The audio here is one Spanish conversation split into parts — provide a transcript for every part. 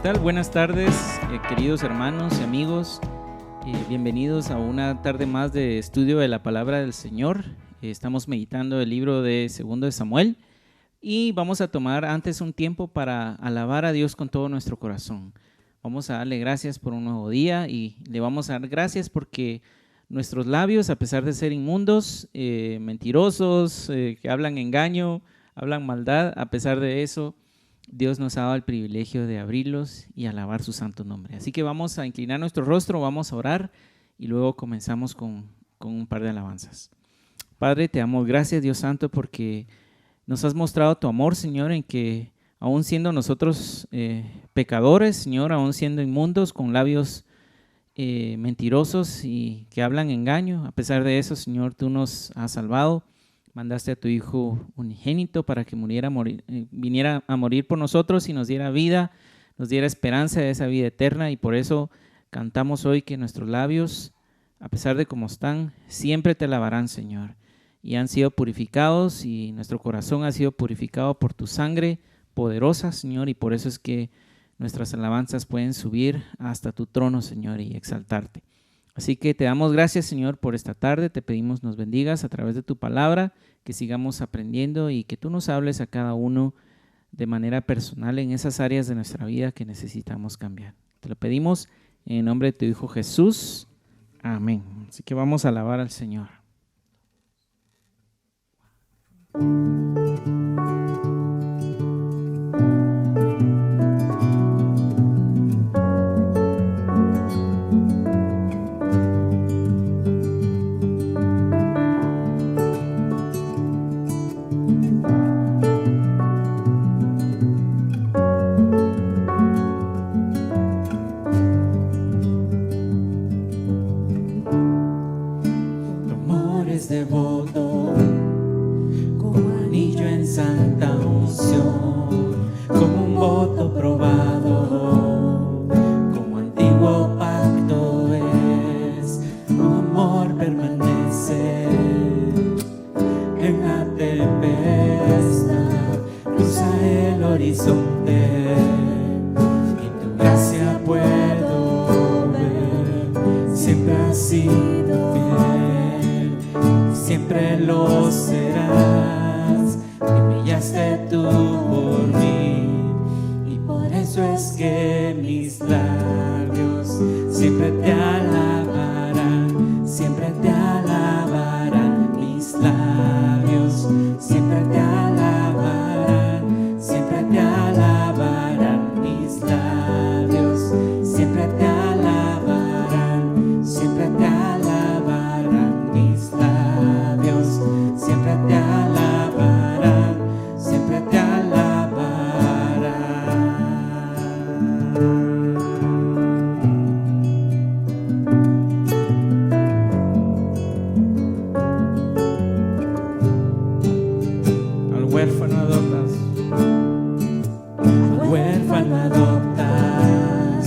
tal? Buenas tardes, queridos hermanos y amigos. Bienvenidos a una tarde más de estudio de la palabra del Señor. Estamos meditando el libro de 2 de Samuel y vamos a tomar antes un tiempo para alabar a Dios con todo nuestro corazón. Vamos a darle gracias por un nuevo día y le vamos a dar gracias porque nuestros labios, a pesar de ser inmundos, mentirosos, que hablan engaño, hablan maldad, a pesar de eso, Dios nos ha dado el privilegio de abrirlos y alabar su santo nombre. Así que vamos a inclinar nuestro rostro, vamos a orar y luego comenzamos con un par de alabanzas. Padre, te damos gracias, Dios santo, porque nos has mostrado tu amor, Señor, en que aún siendo nosotros pecadores, Señor, aún siendo inmundos, con labios mentirosos y que hablan engaño, a pesar de eso, Señor, tú nos has salvado. Mandaste a tu Hijo unigénito para que viniera a morir por nosotros y nos diera vida, nos diera esperanza de esa vida eterna, y por eso cantamos hoy que nuestros labios, a pesar de cómo están, siempre te alabarán, Señor, y han sido purificados y nuestro corazón ha sido purificado por tu sangre poderosa, Señor, y por eso es que nuestras alabanzas pueden subir hasta tu trono, Señor, y exaltarte. Así que te damos gracias, Señor, por esta tarde. Te pedimos nos bendigas a través de tu palabra, que sigamos aprendiendo y que tú nos hables a cada uno de manera personal en esas áreas de nuestra vida que necesitamos cambiar. Te lo pedimos en el nombre de tu Hijo Jesús. Amén. Así que vamos a alabar al Señor. Devoto, como anillo en santa unción, como un voto probado, como antiguo pacto es, tu amor permanece en la tempestad, cruza el horizonte, y tu gracia puedo ver, siempre has sido fiel. Siempre lo serás, que brillaste tú por mí, y por eso es que mis labios siempre te alabarán, siempre te alabarán, mis labios siempre te alabarán, siempre te alabarán, mis labios siempre te alabarán, siempre te alabarán, mis labios siempre te alabarán, siempre te alabarán. Al huérfano adoptas. Al huérfano adoptas,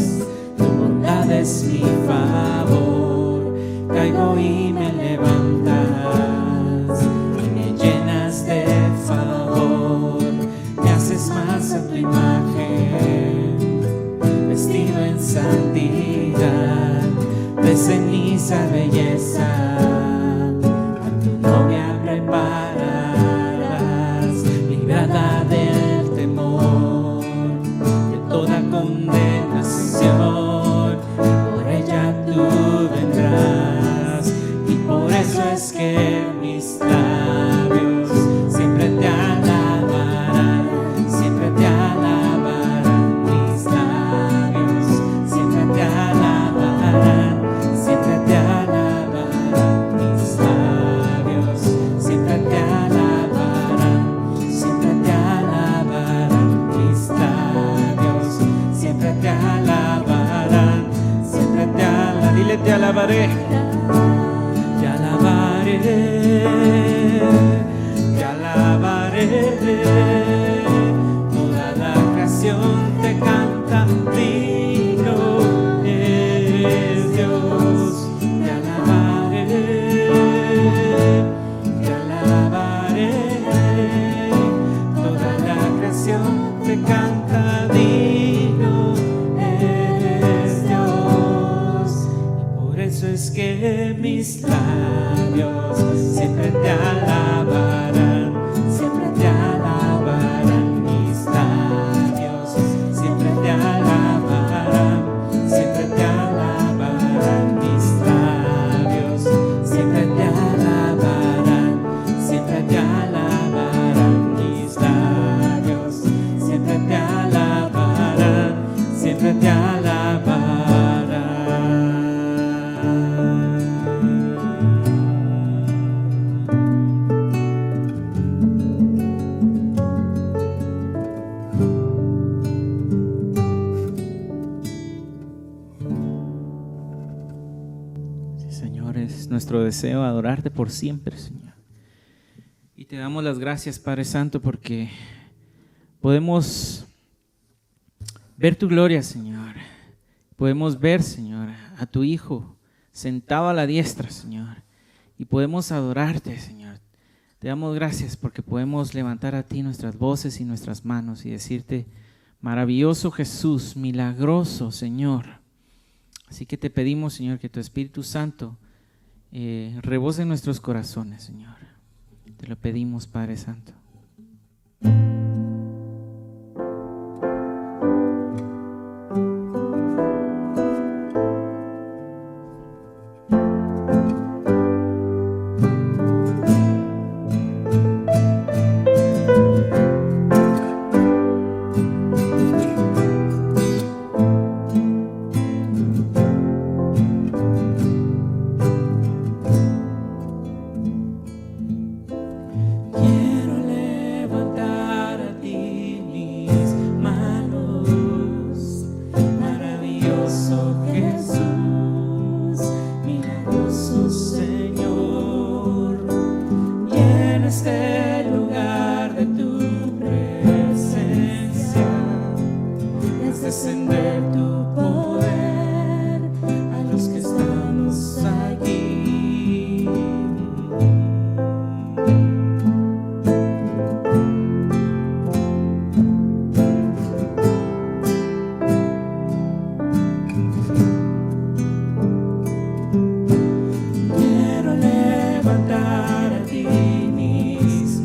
tu bondad es mi favor, caigo y me levantas, y me llenas de favor, me haces más a tu imagen, vestido en santidad, de ceniza belleza, a tu novia prepararás, librada del temor, de toda condenación, por ella tú vendrás, y por eso es que mis labios siempre te alabarán, siempre te alabarán, mis labios siempre te alabarán, siempre te alabarán, mis labios siempre te alabarán, siempre te alabarán, mis labios siempre te alabarán, siempre te alabarán. Dile, te alabaré. Te alabaré. que mis labios siempre te alabarán, siempre te alabarán mis labios, siempre te alabarán, siempre te alabarán mis labios, siempre te alabarán, siempre te alabarán mis labios, siempre te alabarán, siempre te alabarán. Nuestro deseo adorarte por siempre, Señor. Y te damos las gracias, Padre Santo, porque podemos ver tu gloria, Señor. Podemos ver, Señor, a tu Hijo sentado a la diestra, Señor. Y podemos adorarte, Señor. Te damos gracias porque podemos levantar a ti nuestras voces y nuestras manos y decirte, maravilloso Jesús, milagroso, Señor. Así que te pedimos, Señor, que tu Espíritu Santo rebose en nuestros corazones, Señor. Te lo pedimos, Padre Santo. Quiero levantar a ti mis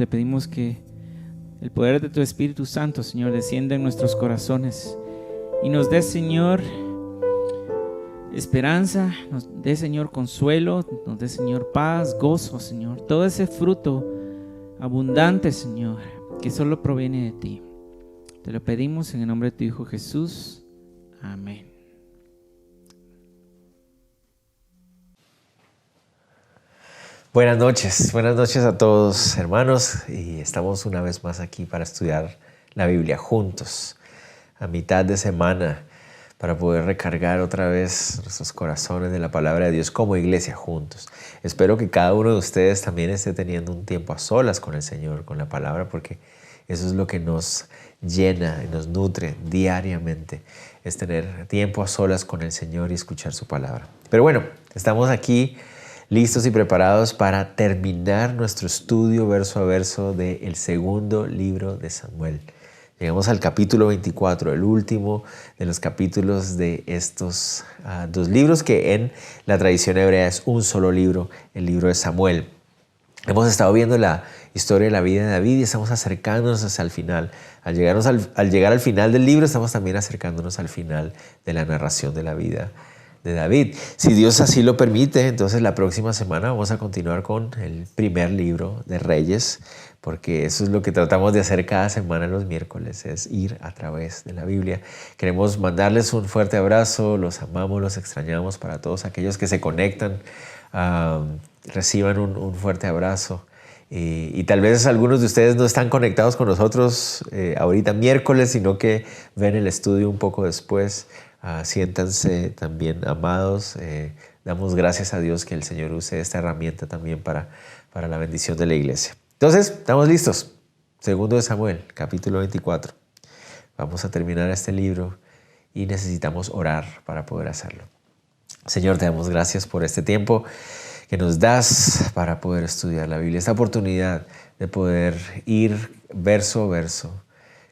te pedimos que el poder de tu Espíritu Santo, Señor, descienda en nuestros corazones y nos dé, Señor, esperanza, nos dé, Señor, consuelo, nos dé, Señor, paz, gozo, Señor, todo ese fruto abundante, Señor, que solo proviene de ti. Te lo pedimos en el nombre de tu Hijo Jesús. Amén. Buenas noches a todos, hermanos, y estamos una vez más aquí para estudiar la Biblia juntos, a mitad de semana, para poder recargar otra vez nuestros corazones de la palabra de Dios como iglesia juntos. Espero que cada uno de ustedes también esté teniendo un tiempo a solas con el Señor, con la palabra, porque eso es lo que nos llena y nos nutre diariamente, es tener tiempo a solas con el Señor y escuchar su palabra. Pero bueno, estamos aquí listos y preparados para terminar nuestro estudio verso a verso del segundo libro de Samuel. Llegamos al capítulo 24, el último de los capítulos de estos dos libros, que en la tradición hebrea es un solo libro, el libro de Samuel. Hemos estado viendo la historia de la vida de David y estamos acercándonos hacia el final. Al llegar al final del libro, estamos también acercándonos al final de la narración de la vida de David. Si Dios así lo permite, entonces la próxima semana vamos a continuar con el primer libro de Reyes, porque eso es lo que tratamos de hacer cada semana los miércoles, es ir a través de la Biblia. Queremos mandarles un fuerte abrazo, los amamos, los extrañamos. Para todos aquellos que se conectan, reciban un fuerte abrazo. Y tal vez algunos de ustedes no están conectados con nosotros ahorita miércoles, sino que ven el estudio un poco después. Siéntanse también amados. Damos gracias a Dios que el Señor use esta herramienta también para la bendición de la iglesia. Entonces, estamos listos. Segundo de Samuel, capítulo 24. Vamos a terminar este libro y necesitamos orar para poder hacerlo. Señor, te damos gracias por este tiempo que nos das para poder estudiar la Biblia, esta oportunidad de poder ir verso a verso,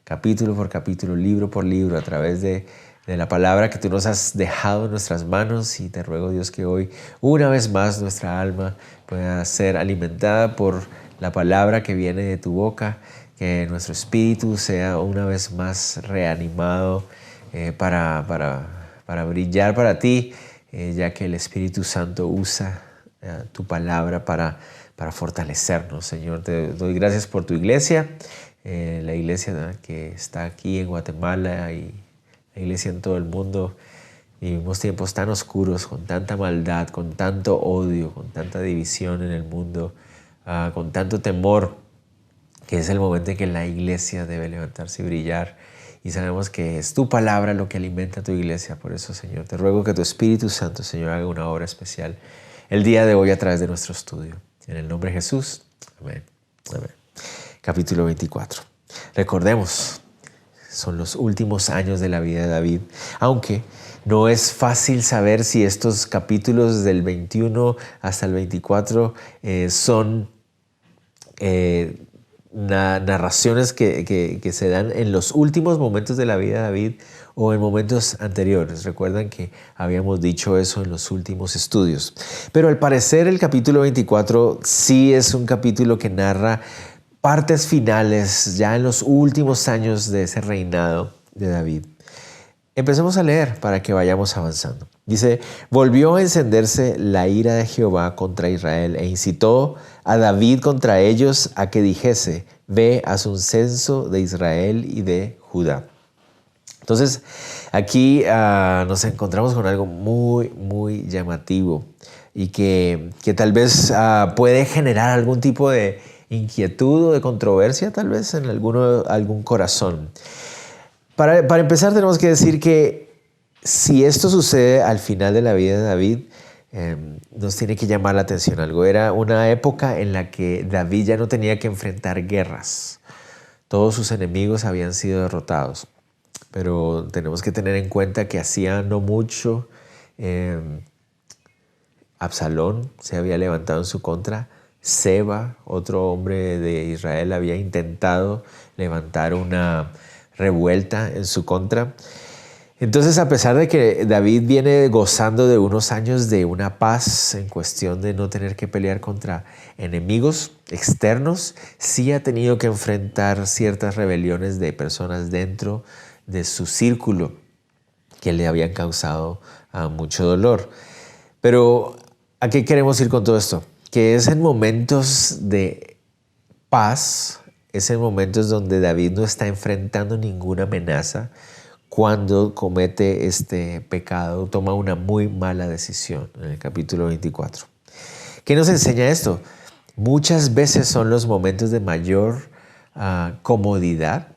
capítulo por capítulo, libro por libro, a través de la palabra que tú nos has dejado en nuestras manos. Y te ruego, Dios, que hoy una vez más nuestra alma pueda ser alimentada por la palabra que viene de tu boca, que nuestro espíritu sea una vez más reanimado para brillar para ti, ya que el Espíritu Santo usa tu palabra para fortalecernos. Señor, te doy gracias por tu iglesia, la iglesia que está aquí en Guatemala y la iglesia en todo el mundo. Vivimos tiempos tan oscuros, con tanta maldad, con tanto odio, con tanta división en el mundo, con tanto temor, que es el momento en que la iglesia debe levantarse y brillar. Y sabemos que es tu palabra lo que alimenta a tu iglesia. Por eso, Señor, te ruego que tu Espíritu Santo, Señor, haga una obra especial el día de hoy a través de nuestro estudio. En el nombre de Jesús. Amén. Amén. Capítulo 24. Recordemos, son los últimos años de la vida de David, aunque no es fácil saber si estos capítulos del 21 hasta el 24 son narraciones que se dan en los últimos momentos de la vida de David o en momentos anteriores. Recuerdan que habíamos dicho eso en los últimos estudios. Pero al parecer el capítulo 24 sí es un capítulo que narra partes finales ya en los últimos años de ese reinado de David. Empecemos a leer para que vayamos avanzando. Dice: volvió a encenderse la ira de Jehová contra Israel e incitó a David contra ellos a que dijese: ve, haz un censo de Israel y de Judá. Entonces, aquí nos encontramos con algo muy, muy llamativo y que tal vez puede generar algún tipo de inquietud o de controversia, tal vez en algún corazón. Para empezar, tenemos que decir que si esto sucede al final de la vida de David, nos tiene que llamar la atención algo. Era una época en la que David ya no tenía que enfrentar guerras. Todos sus enemigos habían sido derrotados. Pero tenemos que tener en cuenta que hacía no mucho Absalón se había levantado en su contra. Seba, otro hombre de Israel, había intentado levantar una revuelta en su contra. Entonces, a pesar de que David viene gozando de unos años de una paz en cuestión de no tener que pelear contra enemigos externos, sí ha tenido que enfrentar ciertas rebeliones de personas dentro de su círculo que le habían causado mucho dolor. Pero, ¿a qué queremos ir con todo esto? Que es en momentos de paz, es en momentos donde David no está enfrentando ninguna amenaza, cuando comete este pecado, toma una muy mala decisión, en el capítulo 24. ¿Qué nos enseña esto? Muchas veces son los momentos de mayor comodidad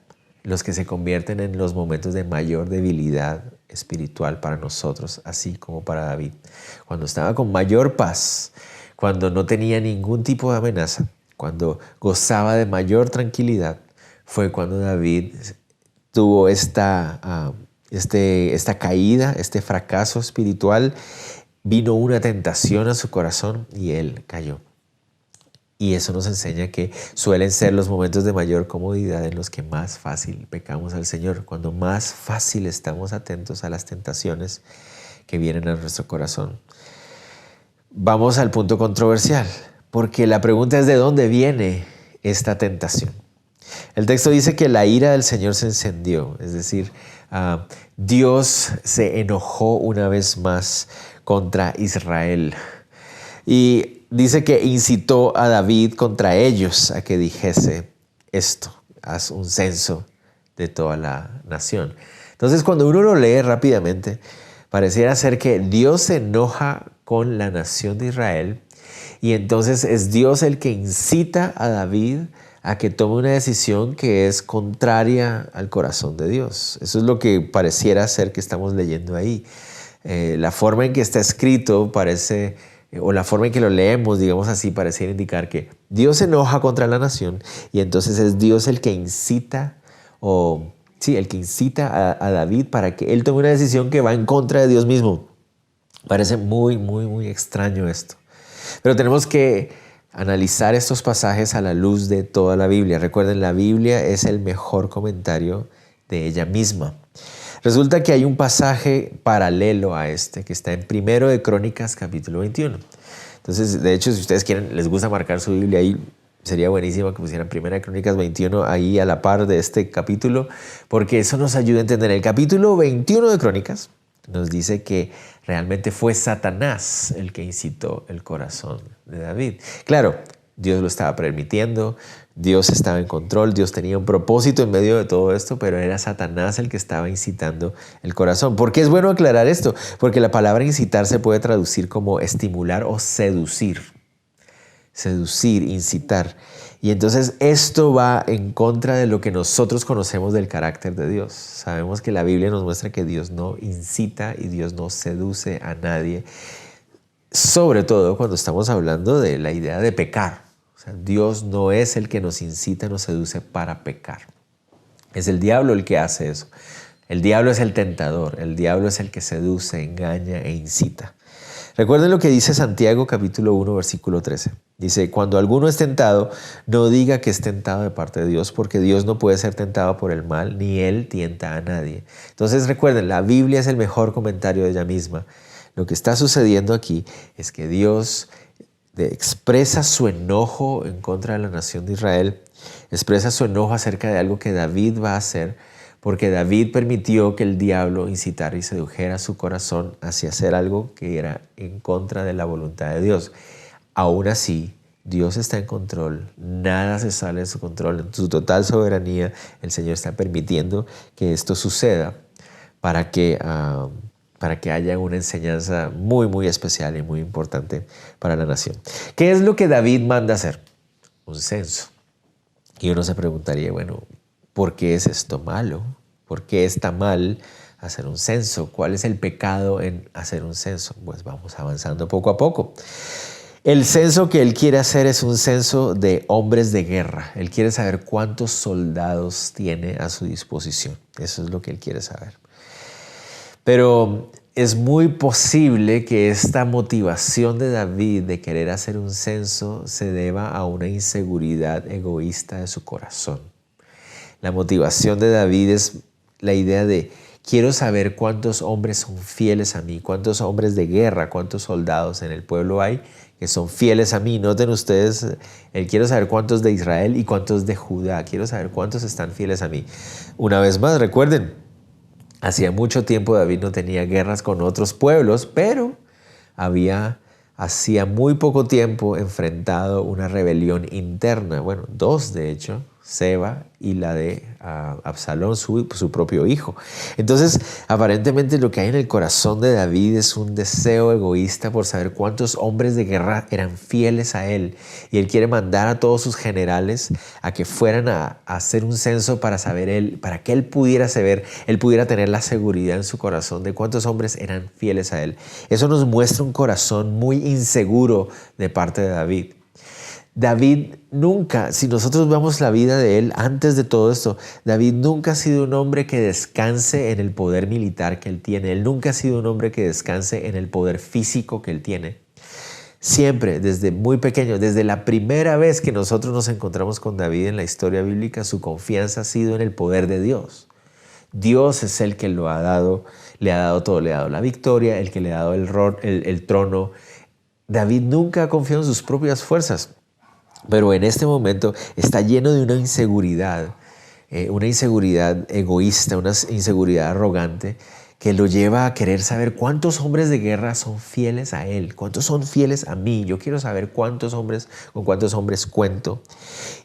los que se convierten en los momentos de mayor debilidad espiritual para nosotros, así como para David. Cuando estaba con mayor paz, cuando no tenía ningún tipo de amenaza, cuando gozaba de mayor tranquilidad, fue cuando David tuvo esta caída, este fracaso espiritual. Vino una tentación a su corazón y él cayó. Y eso nos enseña que suelen ser los momentos de mayor comodidad en los que más fácil pecamos al Señor, cuando más fácil estamos atentos a las tentaciones que vienen a nuestro corazón. Vamos al punto controversial, porque la pregunta es: ¿de dónde viene esta tentación? El texto dice que la ira del Señor se encendió, es decir, Dios se enojó una vez más contra Israel. Y dice que incitó a David contra ellos a que dijese esto: haz un censo de toda la nación. Entonces, cuando uno lo lee rápidamente, pareciera ser que Dios se enoja con la nación de Israel y entonces es Dios el que incita a David a que tome una decisión que es contraria al corazón de Dios. Eso es lo que pareciera ser que estamos leyendo ahí. La forma en que está escrito parece, o la forma en que lo leemos, digamos así, pareciera indicar que Dios se enoja contra la nación y entonces es Dios el que incita, a David para que él tome una decisión que va en contra de Dios mismo. Parece muy, muy, muy extraño esto. Pero tenemos que analizar estos pasajes a la luz de toda la Biblia. Recuerden, la Biblia es el mejor comentario de ella misma. Resulta que hay un pasaje paralelo a este que está en 1 de Crónicas, capítulo 21. Entonces, de hecho, si ustedes quieren, les gusta marcar su Biblia ahí, sería buenísimo que pusieran 1 de Crónicas 21 ahí a la par de este capítulo, porque eso nos ayuda a entender. El capítulo 21 de Crónicas nos dice que realmente fue Satanás el que incitó el corazón de David. Claro, Dios lo estaba permitiendo, Dios estaba en control, Dios tenía un propósito en medio de todo esto, pero era Satanás el que estaba incitando el corazón. ¿Por qué es bueno aclarar esto? Porque la palabra incitar se puede traducir como estimular o seducir. Seducir, incitar. Y entonces esto va en contra de lo que nosotros conocemos del carácter de Dios. Sabemos que la Biblia nos muestra que Dios no incita y Dios no seduce a nadie, sobre todo cuando estamos hablando de la idea de pecar. O sea, Dios no es el que nos incita, nos seduce para pecar. Es el diablo el que hace eso. El diablo es el tentador, el diablo es el que seduce, engaña e incita. Recuerden lo que dice Santiago capítulo 1 versículo 13. Dice: cuando alguno es tentado, no diga que es tentado de parte de Dios, porque Dios no puede ser tentado por el mal, ni Él tienta a nadie. Entonces recuerden, la Biblia es el mejor comentario de ella misma. Lo que está sucediendo aquí es que Dios expresa su enojo en contra de la nación de Israel, expresa su enojo acerca de algo que David va a hacer, porque David permitió que el diablo incitara y sedujera su corazón hacia hacer algo que era en contra de la voluntad de Dios. Aún así, Dios está en control, nada se sale de su control, en su total soberanía el Señor está permitiendo que esto suceda para que haya una enseñanza muy, muy especial y muy importante para la nación. ¿Qué es lo que David manda hacer? Un censo. Y uno se preguntaría, bueno, ¿por qué es esto malo? ¿Por qué está mal hacer un censo? ¿Cuál es el pecado en hacer un censo? Pues vamos avanzando poco a poco. El censo que él quiere hacer es un censo de hombres de guerra. Él quiere saber cuántos soldados tiene a su disposición. Eso es lo que él quiere saber. Pero es muy posible que esta motivación de David de querer hacer un censo se deba a una inseguridad egoísta de su corazón. La motivación de David es la idea de: quiero saber cuántos hombres son fieles a mí, cuántos hombres de guerra, cuántos soldados en el pueblo hay que son fieles a mí. Noten ustedes, quiero saber cuántos de Israel y cuántos de Judá. Quiero saber cuántos están fieles a mí. Una vez más, recuerden, hacía mucho tiempo David no tenía guerras con otros pueblos, pero hacía muy poco tiempo enfrentado una rebelión interna. Bueno, dos de hecho, Seba y la de Absalón, su propio hijo. Entonces, aparentemente lo que hay en el corazón de David es un deseo egoísta por saber cuántos hombres de guerra eran fieles a él. Y él quiere mandar a todos sus generales a que fueran a hacer un censo para saber para que él pudiera tener la seguridad en su corazón de cuántos hombres eran fieles a él. Eso nos muestra un corazón muy inseguro de parte de David. David nunca, si nosotros vemos la vida de él antes de todo esto, David nunca ha sido un hombre que descanse en el poder militar que él tiene. Él nunca ha sido un hombre que descanse en el poder físico que él tiene. Siempre, desde muy pequeño, desde la primera vez que nosotros nos encontramos con David en la historia bíblica, su confianza ha sido en el poder de Dios. Dios es el que le ha dado todo, le ha dado la victoria, el que le ha dado el trono. David nunca ha confiado en sus propias fuerzas. Pero en este momento está lleno de una inseguridad egoísta, una inseguridad arrogante que lo lleva a querer saber cuántos hombres de guerra son fieles a él, cuántos son fieles a mí. Yo quiero saber con cuántos hombres cuento.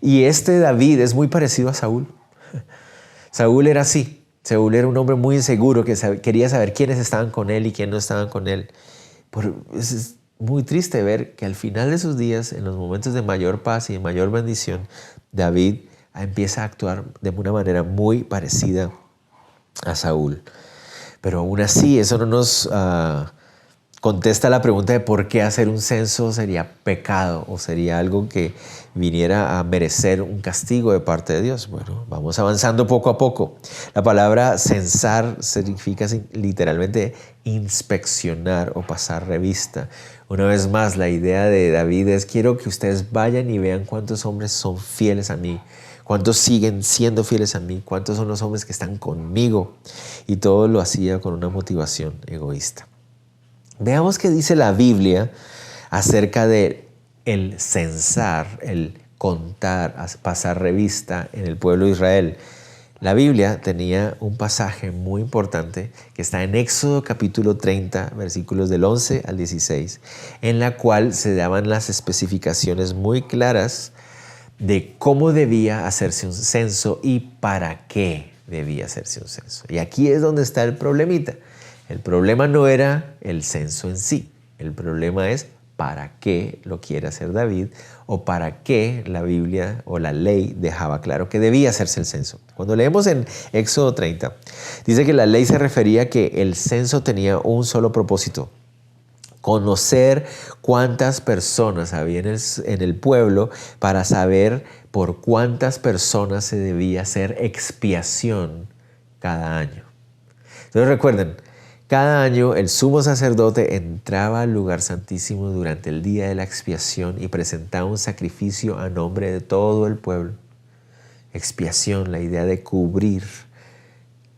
Y este David es muy parecido a Saúl. Saúl era así. Saúl era un hombre muy inseguro que quería saber quiénes estaban con él y quiénes no estaban con él. Es muy triste ver que al final de sus días, en los momentos de mayor paz y de mayor bendición, David empieza a actuar de una manera muy parecida a Saúl. Pero aún así, eso no nos contesta la pregunta de por qué hacer un censo sería pecado o sería algo que viniera a merecer un castigo de parte de Dios. Bueno, vamos avanzando poco a poco. La palabra censar significa literalmente inspeccionar o pasar revista. Una vez más, la idea de David es: quiero que ustedes vayan y vean cuántos hombres son fieles a mí, cuántos siguen siendo fieles a mí, cuántos son los hombres que están conmigo. Y todo lo hacía con una motivación egoísta. Veamos qué dice la Biblia acerca de el censar, el contar, pasar revista en el pueblo de Israel. La Biblia tenía un pasaje muy importante que está en Éxodo capítulo 30, versículos del 11 al 16, en la cual se daban las especificaciones muy claras de cómo debía hacerse un censo y para qué debía hacerse un censo. Y aquí es donde está el problemita. El problema no era el censo en sí. El problema es para qué lo quiere hacer David o para qué la Biblia o la ley dejaba claro que debía hacerse el censo. Cuando leemos en Éxodo 30, dice que la ley se refería a que el censo tenía un solo propósito: conocer cuántas personas había en el pueblo para saber por cuántas personas se debía hacer expiación cada año. Entonces recuerden, cada año el sumo sacerdote entraba al lugar santísimo durante el día de la expiación y presentaba un sacrificio a nombre de todo el pueblo. Expiación, la idea de cubrir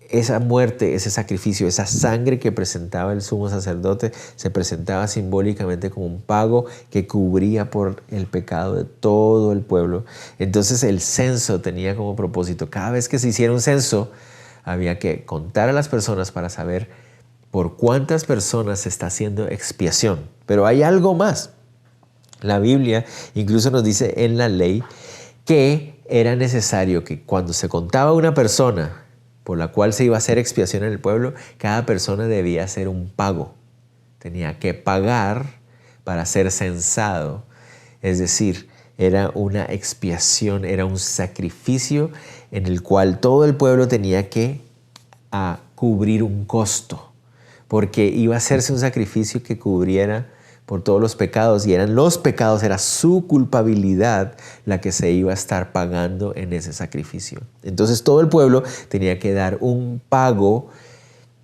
esa muerte, ese sacrificio, esa sangre que presentaba el sumo sacerdote, se presentaba simbólicamente como un pago que cubría por el pecado de todo el pueblo. Entonces el censo tenía como propósito: cada vez que se hiciera un censo, había que contar a las personas para saber por cuántas personas se está haciendo expiación. Pero hay algo más. La Biblia incluso nos dice en la ley que era necesario que cuando se contaba una persona por la cual se iba a hacer expiación en el pueblo, cada persona debía hacer un pago. Tenía que pagar para ser censado. Es decir, era una expiación, era un sacrificio en el cual todo el pueblo tenía que cubrir un costo, porque iba a hacerse un sacrificio que cubriera por todos los pecados, y eran los pecados, era su culpabilidad la que se iba a estar pagando en ese sacrificio. Entonces todo el pueblo tenía que dar un pago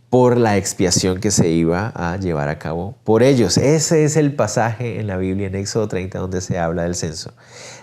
por la expiación que se iba a llevar a cabo por ellos. Ese es el pasaje en la Biblia, en Éxodo 30, donde se habla del censo.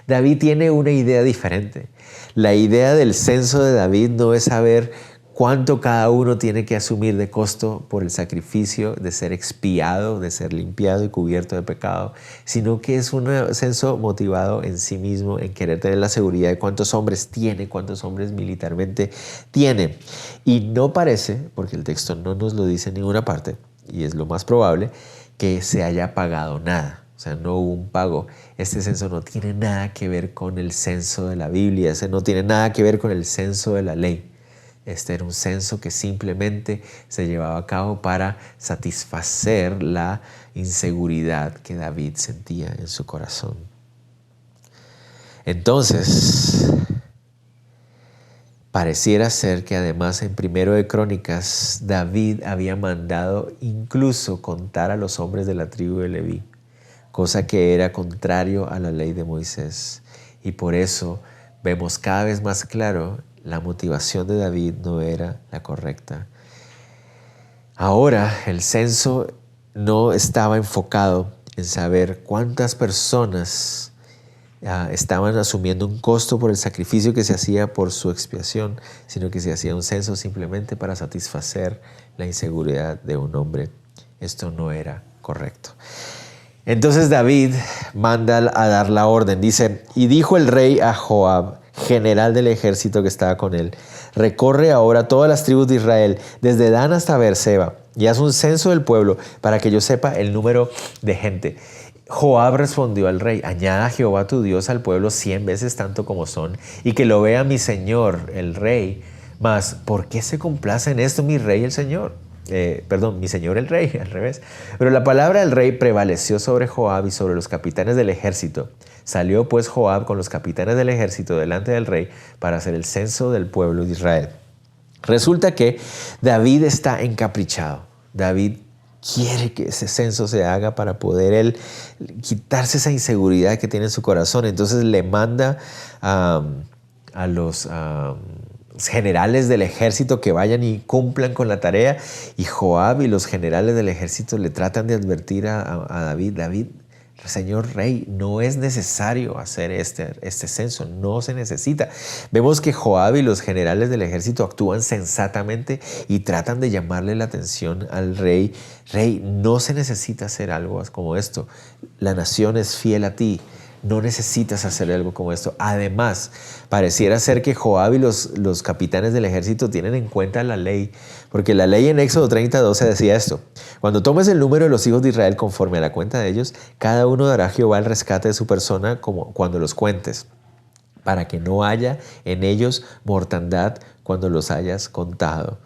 David tiene una idea diferente. La idea del censo de David no es saber cuánto cada uno tiene que asumir de costo por el sacrificio de ser expiado, de ser limpiado y cubierto de pecado, sino que es un censo motivado en sí mismo, en querer tener la seguridad de cuántos hombres tiene, cuántos hombres militarmente tiene. Y no parece, porque el texto no nos lo dice en ninguna parte, y es lo más probable, que se haya pagado nada. O sea, no hubo un pago. Este censo no tiene nada que ver con el censo de la Biblia, ese no tiene nada que ver con el censo de la ley. Este era un censo que simplemente se llevaba a cabo para satisfacer la inseguridad que David sentía en su corazón. Entonces, pareciera ser que además en 1 de Crónicas, David había mandado incluso contar a los hombres de la tribu de Leví, cosa que era contrario a la ley de Moisés. Y por eso vemos cada vez más claro la motivación de David no era la correcta. Ahora el censo no estaba enfocado en saber cuántas personas estaban asumiendo un costo por el sacrificio que se hacía por su expiación, sino que se hacía un censo simplemente para satisfacer la inseguridad de un hombre. Esto no era correcto. Entonces David manda a dar la orden. Dice, y dijo el rey a Joab, general del ejército que estaba con él, recorre ahora todas las tribus de Israel, desde Dan hasta Beerseba, y haz un censo del pueblo para que yo sepa el número de gente. Joab respondió al rey, añada Jehová tu Dios al pueblo 100 veces tanto como son, y que lo vea mi señor el rey. Mas, ¿por qué se complace en esto mi rey el señor? Mi señor el rey, al revés. Pero la palabra del rey prevaleció sobre Joab y sobre los capitanes del ejército. Salió pues Joab con los capitanes del ejército delante del rey para hacer el censo del pueblo de Israel. Resulta que David está encaprichado. David quiere que ese censo se haga para poder él quitarse esa inseguridad que tiene en su corazón. Entonces le manda a los generales del ejército que vayan y cumplan con la tarea, y Joab y los generales del ejército le tratan de advertir a David, David, señor rey, no es necesario hacer este censo, no se necesita. Vemos que Joab y los generales del ejército actúan sensatamente y tratan de llamarle la atención al rey. Rey, no se necesita hacer algo como esto. La nación es fiel a ti. No necesitas hacer algo como esto. Además, pareciera ser que Joab y los capitanes del ejército tienen en cuenta la ley, porque la ley en Éxodo 30:12 decía esto: cuando tomes el número de los hijos de Israel conforme a la cuenta de ellos, cada uno dará a Jehová el rescate de su persona como cuando los cuentes, para que no haya en ellos mortandad cuando los hayas contado.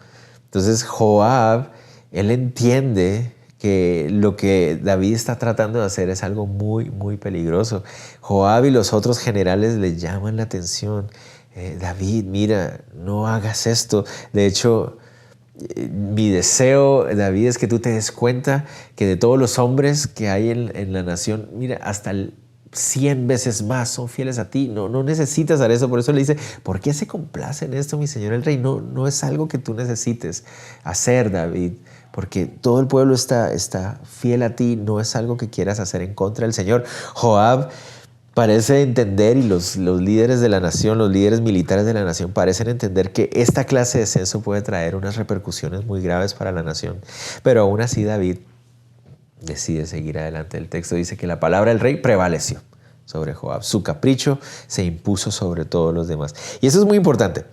Entonces Joab, él entiende que lo que David está tratando de hacer es algo muy, muy peligroso. Joab y los otros generales le llaman la atención. David, mira, no hagas esto. De hecho, mi deseo, David, es que tú te des cuenta que de todos los hombres que hay en la nación, mira, hasta 100 veces más son fieles a ti. No necesitas hacer eso. Por eso le dice, ¿por qué se complace en esto, mi señor el rey? No es algo que tú necesites hacer, David, porque todo el pueblo está fiel a ti. No es algo que quieras hacer en contra del Señor. Joab parece entender, y los líderes de la nación, los líderes militares de la nación parecen entender que esta clase de censo puede traer unas repercusiones muy graves para la nación. Pero aún así David decide seguir adelante. El texto dice que la palabra del rey prevaleció sobre Joab. Su capricho se impuso sobre todos los demás. Y eso es muy importante,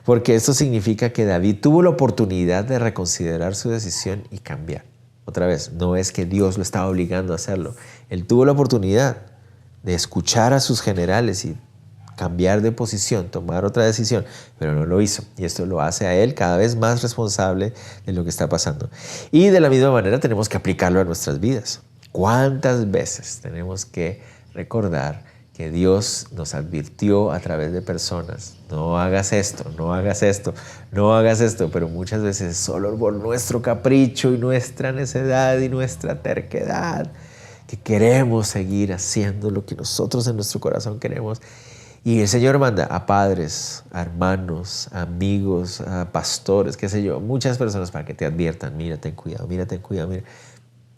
porque esto significa que David tuvo la oportunidad de reconsiderar su decisión y cambiar. Otra vez, no es que Dios lo estaba obligando a hacerlo. Él tuvo la oportunidad de escuchar a sus generales y cambiar de posición, tomar otra decisión, pero no lo hizo. Y esto lo hace a él cada vez más responsable de lo que está pasando. Y de la misma manera tenemos que aplicarlo a nuestras vidas. ¿Cuántas veces tenemos que recordar que Dios nos advirtió a través de personas? No hagas esto, no hagas esto, no hagas esto. Pero muchas veces solo por nuestro capricho y nuestra necedad y nuestra terquedad, que queremos seguir haciendo lo que nosotros en nuestro corazón queremos. Y el Señor manda a padres, a hermanos, a amigos, a pastores, qué sé yo, muchas personas para que te adviertan: mira, ten cuidado, mira, ten cuidado, mira.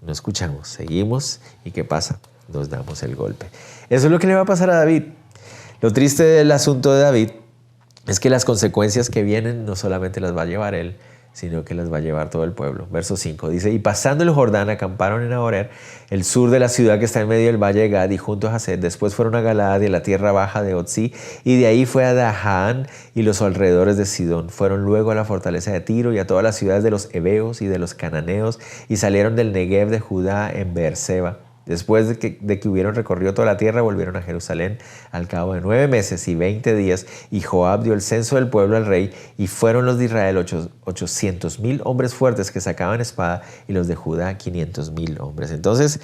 No escuchamos, seguimos, ¿y qué pasa? Nos damos el golpe. Eso es lo que le va a pasar a David. Lo triste del asunto de David es que las consecuencias que vienen no solamente las va a llevar él, sino que las va a llevar todo el pueblo. Verso 5 dice, y pasando el Jordán acamparon en Ahorer, el sur de la ciudad que está en medio del valle de Gad y junto a Hased. Después fueron a Galaad y a la tierra baja de Otzi, y de ahí fue a Dahán y los alrededores de Sidón. Fueron luego a la fortaleza de Tiro y a todas las ciudades de los heveos y de los cananeos, y salieron del Negev de Judá en Beerseba. Después de que hubieron recorrido toda la tierra, volvieron a Jerusalén al cabo de 9 meses y 20 días, y Joab dio el censo del pueblo al rey, y fueron los de Israel 800,000 hombres fuertes que sacaban espada, y los de Judá 500,000 hombres. Entonces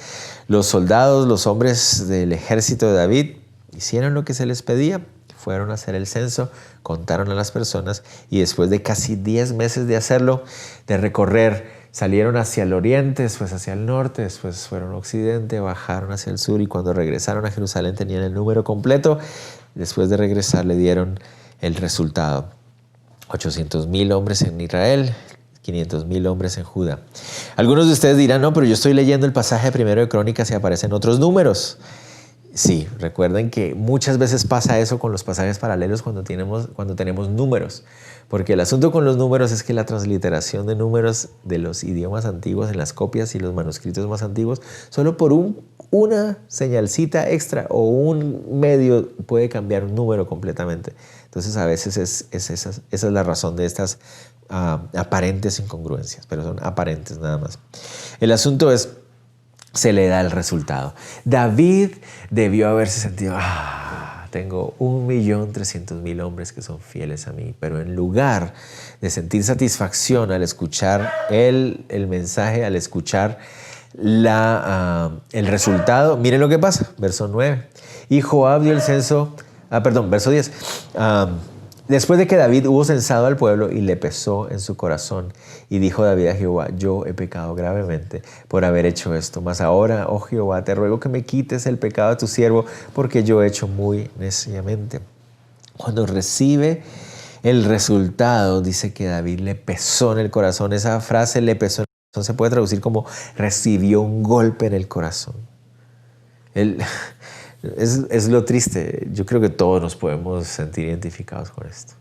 los soldados, los hombres del ejército de David, hicieron lo que se les pedía, fueron a hacer el censo, contaron a las personas, y después de casi 10 meses de hacerlo, de recorrer, salieron hacia el oriente, después hacia el norte, después fueron al occidente, bajaron hacia el sur, y cuando regresaron a Jerusalén tenían el número completo. Después de regresar le dieron el resultado: 800,000 hombres en Israel, 500,000 hombres en Judá. Algunos de ustedes dirán, no, pero yo estoy leyendo el pasaje primero de Crónicas y aparecen otros números. Sí, recuerden que muchas veces pasa eso con los pasajes paralelos cuando tenemos números. Porque el asunto con los números es que la transliteración de números de los idiomas antiguos en las copias y los manuscritos más antiguos, solo por una señalcita extra o un medio puede cambiar un número completamente. Entonces a veces esa es la razón de estas aparentes incongruencias, pero son aparentes nada más. El asunto es, se le da el resultado. David debió haberse sentido, tengo 1,300,000 hombres que son fieles a mí, pero en lugar de sentir satisfacción al escuchar el mensaje, al escuchar el resultado, miren lo que pasa, verso 9. Y Joab dio el censo, verso 10. Después de que David hubo censado al pueblo y le pesó en su corazón, y dijo David a Jehová, yo he pecado gravemente por haber hecho esto, mas ahora, oh Jehová, te ruego que me quites el pecado de tu siervo, porque yo he hecho muy neciamente. Cuando recibe el resultado, dice que David le pesó en el corazón. Esa frase, le pesó en el corazón, se puede traducir como recibió un golpe en el corazón. Es lo triste. Yo creo que todos nos podemos sentir identificados con esto.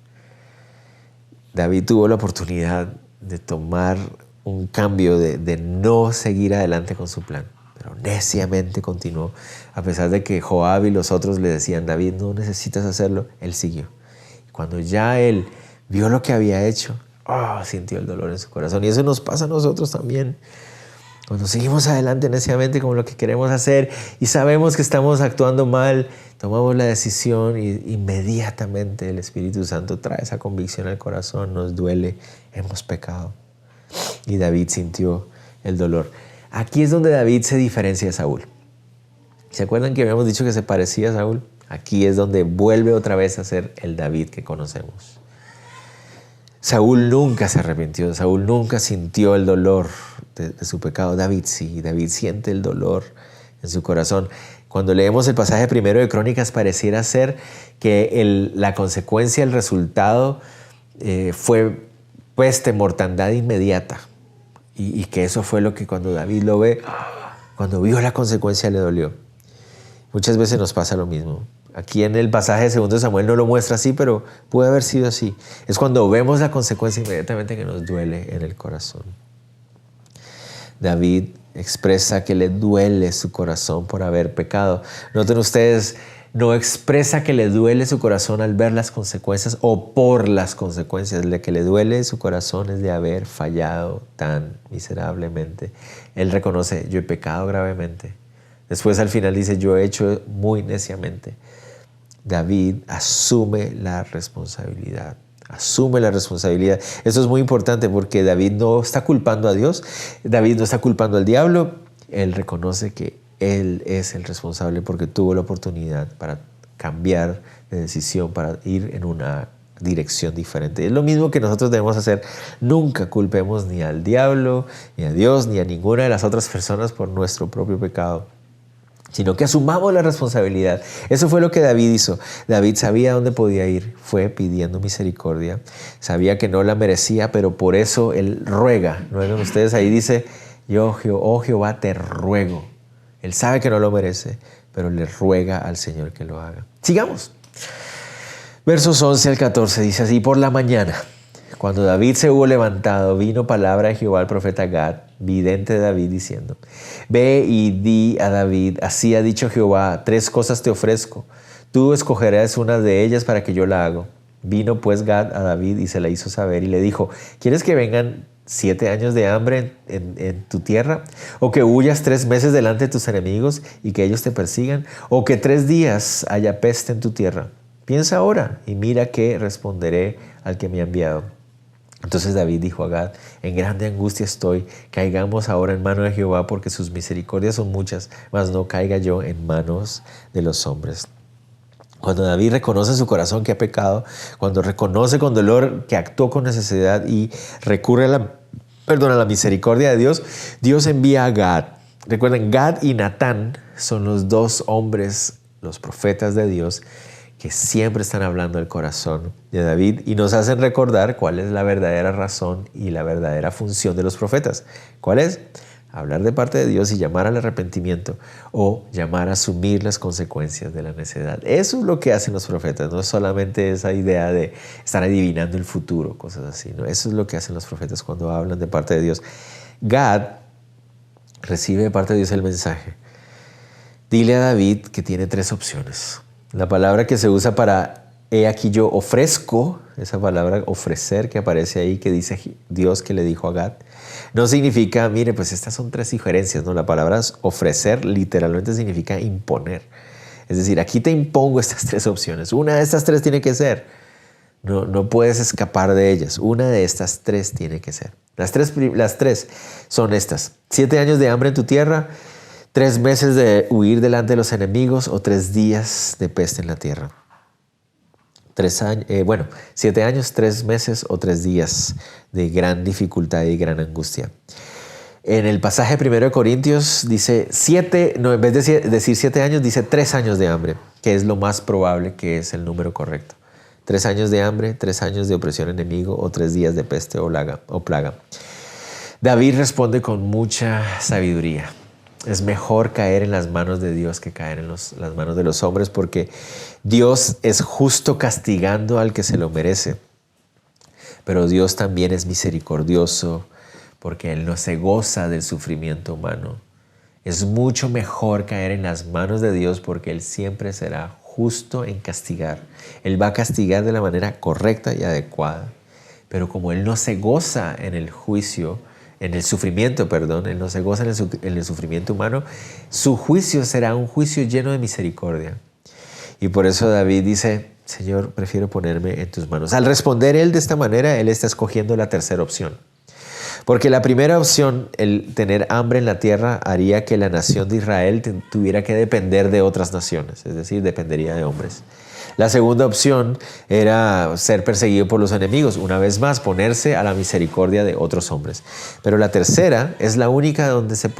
David tuvo la oportunidad de tomar un cambio, de no seguir adelante con su plan, pero neciamente continuó. A pesar de que Joab y los otros le decían, David, no necesitas hacerlo, él siguió. Cuando ya él vio lo que había hecho, sintió el dolor en su corazón. Y eso nos pasa a nosotros también. Cuando seguimos adelante neciamente con lo que queremos hacer y sabemos que estamos actuando mal, tomamos la decisión y inmediatamente el Espíritu Santo trae esa convicción al corazón, nos duele, hemos pecado. Y David sintió el dolor. Aquí es donde David se diferencia de Saúl. ¿Se acuerdan que habíamos dicho que se parecía a Saúl? Aquí es donde vuelve otra vez a ser el David que conocemos. Saúl nunca se arrepintió, Saúl nunca sintió el dolor de su pecado. David sí, David siente el dolor en su corazón. Cuando leemos el pasaje primero de Crónicas, pareciera ser que la consecuencia, el resultado fue peste, mortandad inmediata. Y que eso fue lo que cuando David lo ve, cuando vio la consecuencia le dolió. Muchas veces nos pasa lo mismo. Aquí en el pasaje de 2 Samuel no lo muestra así, pero puede haber sido así. Es cuando vemos la consecuencia inmediatamente que nos duele en el corazón. David expresa que le duele su corazón por haber pecado. Noten ustedes, no expresa que le duele su corazón al ver las consecuencias o por las consecuencias. Lo que le duele su corazón es de haber fallado tan miserablemente. Él reconoce, yo he pecado gravemente. Después al final dice, yo he hecho muy neciamente. David asume la responsabilidad. Asume la responsabilidad. Eso es muy importante porque David no está culpando a Dios. David no está culpando al diablo. Él reconoce que él es el responsable porque tuvo la oportunidad para cambiar de decisión, para ir en una dirección diferente. Es lo mismo que nosotros debemos hacer. Nunca culpemos ni al diablo, ni a Dios, ni a ninguna de las otras personas por nuestro propio pecado, sino que asumamos la responsabilidad. Eso fue lo que David hizo. David sabía dónde podía ir, fue pidiendo misericordia, sabía que no la merecía, pero por eso él ruega. ¿No ven ustedes? Ahí dice, oh Jehová, te ruego. Él sabe que no lo merece, pero le ruega al Señor que lo haga. Sigamos. Versos 11 al 14 dice así: por la mañana, cuando David se hubo levantado, vino palabra de Jehová al profeta Gad, vidente de David, diciendo: ve y di a David, así ha dicho Jehová, 3 cosas te ofrezco, tú escogerás una de ellas para que yo la haga. Vino pues Gad a David y se la hizo saber y le dijo: ¿quieres que vengan 7 años de hambre en tu tierra? ¿O que huyas 3 meses delante de tus enemigos y que ellos te persigan? ¿O que 3 días haya peste en tu tierra? Piensa ahora y mira qué responderé al que me ha enviado. Entonces David dijo a Gad: en grande angustia estoy, caigamos ahora en mano de Jehová, porque sus misericordias son muchas, mas no caiga yo en manos de los hombres. Cuando David reconoce en su corazón que ha pecado, cuando reconoce con dolor que actuó con necesidad y recurre a la misericordia de Dios, Dios envía a Gad. Recuerden, Gad y Natán son los 2 hombres, los profetas de Dios, que siempre están hablando del corazón de David y nos hacen recordar cuál es la verdadera razón y la verdadera función de los profetas. ¿Cuál es? Hablar de parte de Dios y llamar al arrepentimiento o llamar a asumir las consecuencias de la necedad. Eso es lo que hacen los profetas, no es solamente esa idea de estar adivinando el futuro, cosas así, ¿no? Eso es lo que hacen los profetas cuando hablan de parte de Dios. Gad recibe de parte de Dios el mensaje: dile a David que tiene 3 opciones. La palabra que se usa para he aquí yo ofrezco, esa palabra ofrecer que aparece ahí, que dice Dios que le dijo a Gad, no significa, mire, pues estas son 3 sugerencias, ¿no? La palabra ofrecer literalmente significa imponer. Es decir, aquí te impongo estas 3 opciones. Una de estas 3 tiene que ser. No puedes escapar de ellas. Una de estas 3 tiene que ser. Las tres son estas: 7 años de hambre en tu tierra, 3 meses de huir delante de los enemigos, o 3 días de peste en la tierra. 7 años, 3 meses o 3 días de gran dificultad y gran angustia. En el pasaje 1 Corintios dice en vez de decir 7 años, dice 3 años de hambre, que es lo más probable, que es el número correcto. 3 años de hambre, 3 años de opresión enemigo, o 3 días de peste o plaga. David responde con mucha sabiduría. Es mejor caer en las manos de Dios que caer en las manos de los hombres, porque Dios es justo castigando al que se lo merece. Pero Dios también es misericordioso, porque Él no se goza del sufrimiento humano. Es mucho mejor caer en las manos de Dios, porque Él siempre será justo en castigar. Él va a castigar de la manera correcta y adecuada. Pero como Él no se goza en el juicio, en el sufrimiento, Él no se goza en el sufrimiento humano, su juicio será un juicio lleno de misericordia. Y por eso David dice: Señor, prefiero ponerme en tus manos. Al responder él de esta manera, él está escogiendo la tercera opción. Porque la primera opción, el tener hambre en la tierra, haría que la nación de Israel tuviera que depender de otras naciones, es decir, dependería de hombres. La segunda opción era ser perseguido por los enemigos, una vez más ponerse a la misericordia de otros hombres. Pero la tercera es la única donde se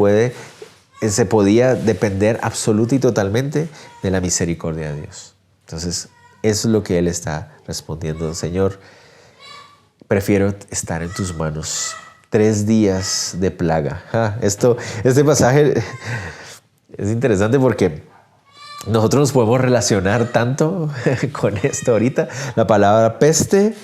podía depender absoluta y totalmente de la misericordia de Dios. Entonces, eso es lo que él está respondiendo: Señor, prefiero estar en tus manos. 3 días de plaga. Este pasaje es interesante porque nosotros nos podemos relacionar tanto con esto ahorita. La palabra peste